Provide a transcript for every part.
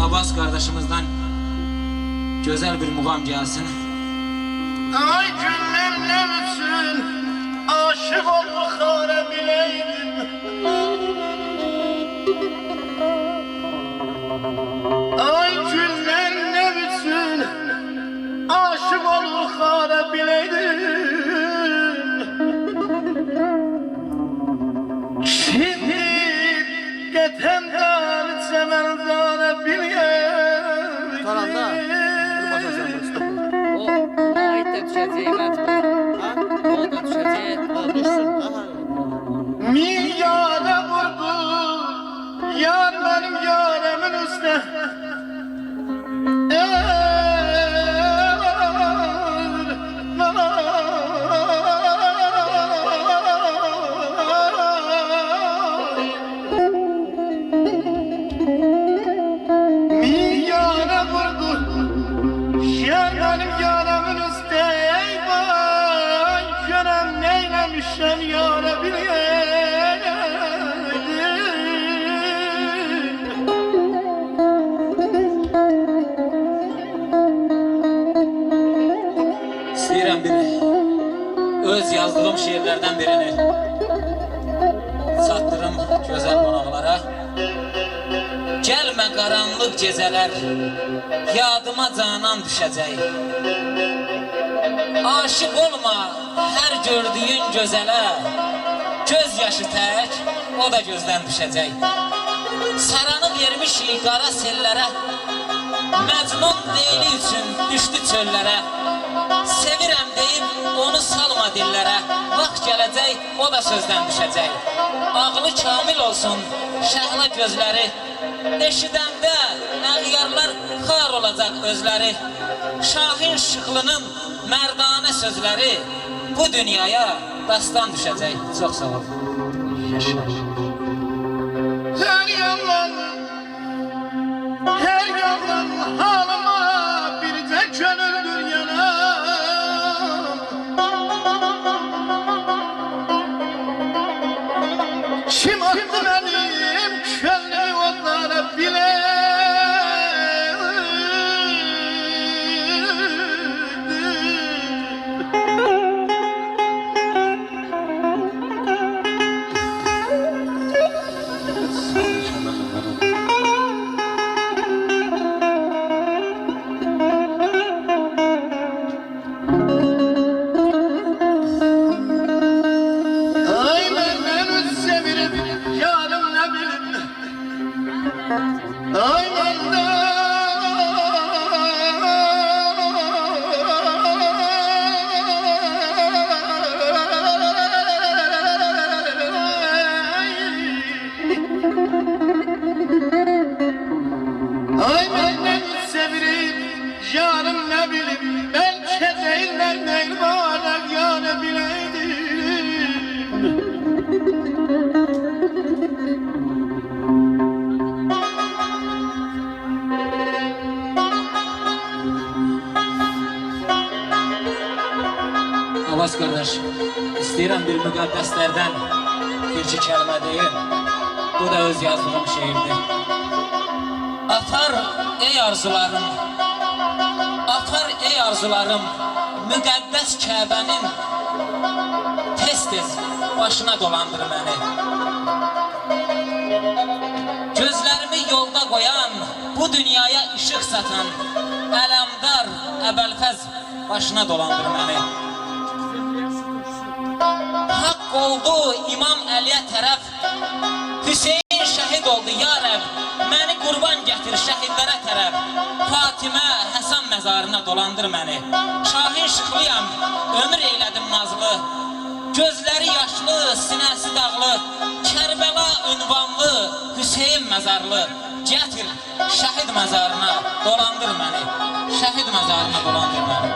Abbas kardeşimizden güzel bir muğam gelsin. Ay günler ne bütün aşık olmak hare bileydim. Ay günler ne bütün aşık olmak hare bileydim. Şimdi getemden semerdan bileydim. Taranda, dur başlasın. O ait de düşeceği mecbur. Ha? O da düşeceği. Ha, düşsün. Aha. Milyara vurdu yar benim yaremin üstüne. Milyara vurdu yar benim yaremin üstüne. Ey vay görem neylemişem yara bileyim. İstəyirəm bir öz yazdığım şiirlerden birini çatdırım güzel qonaqlara. Gəlmə qaranlıq gecələr, yadıma canan düşəcək. Aşık olma hər gördüyün gözələ, göz yaşı tək, o da gözdən düşəcək. Saranı vermişik qara sellərə, Məcnun deyli üçün düşdü çöllərə. Sevirəm deyib onu salma dillərə, vaxt gələcək, o da sözdən düşəcək. Ağlı kamil olsun şəhla gözləri, eşidəndə əğyarlar xar olacaq özləri. Şahin Şıxlının mərdanə sözləri bu dünyaya dastan düşəcək. Çox sağ ol. Her yandan halıma bir tek gönüldür yanım. Kim attı benim könlümü onlara bile. Ay benden üz sevirip yarım ne bilip. Ay Ay benden üz sevirip yarım ne bilip. Belki değiller neyl var yani bileydim. Abbas kardeş, istəyirəm bir müqəddəslərdən bir-iki kəlmə deyim. Bu da öz yazdığım şeirdir. Atar ey arzularım, atar ey arzularım, müqəddəs Kəbənin tez-tez başına dolandır məni. Gözlərimi yolda qoyan, bu dünyaya işıq satan, ələmdar Əbəlfəz başına dolandır məni. Haqq oldu İmam Əliyə tərəf, Hüseyin şəhid oldu ya Rəb, məni qurban gətir şəhidlərə tərəf. Fatimə, Həsən məzarına dolandır məni. Şahin Şıxlıyam, ömür eylədim nazlı, gözləri yaşlı, sinəsi dağlı, Kərbəla ünvanlı, Hüseyin məzarlı. Gətir şəhid məzarına dolandır məni, şəhid məzarına dolandır məni.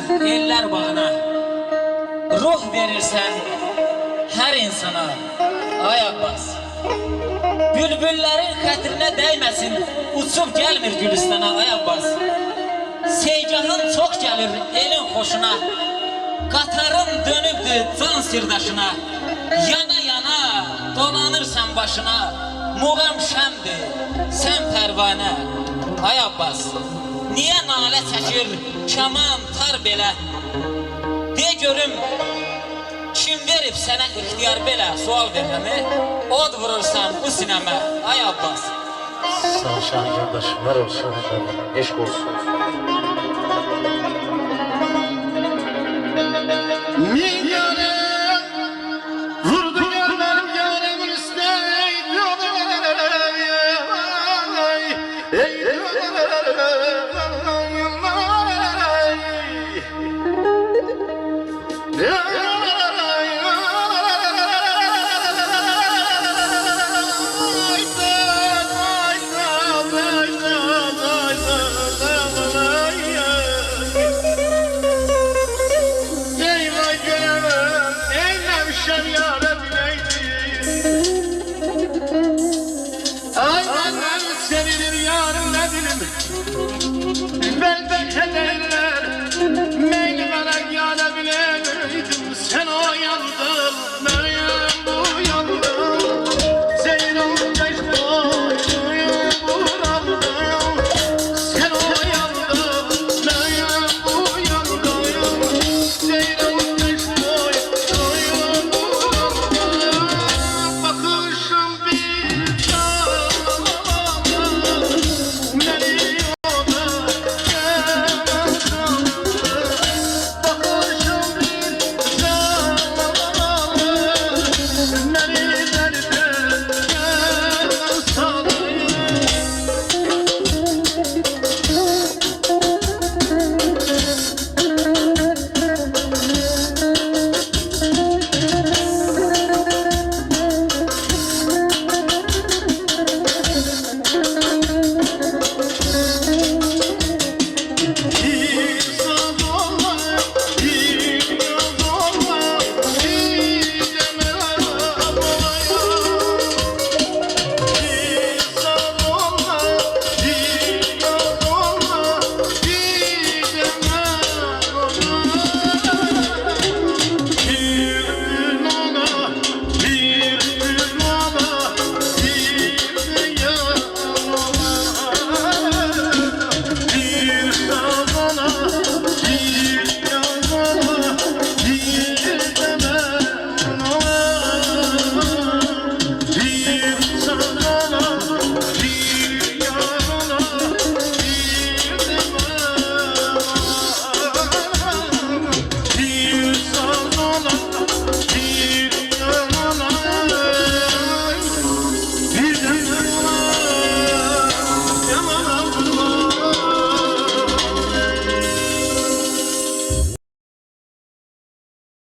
eller bağına. Ruh verirsen her insana. Ay Abbas. Bülbüllerin xətrinə dəyməsin, uçub gəlmir Gülistana, ay Abbas. Seygahın çox gəlir elin xoşuna, qatarın dönübdür can sirdaşına. Yana yana dolanırsan başına, muğam şəmdir, sən pərvanə. Ay Abbas, niyə nalə çəkir kaman tar belə? De görüm, kim verib sənə ixtiyar belə? Sual verirəm, od vurursan bu sinəmə, ay Abbas. Sağ ol Şahin kardeşim. Var olsun. Eşk olsun. Min yâre vurdu gönlüm yâremin üstüne. Ey döney, ey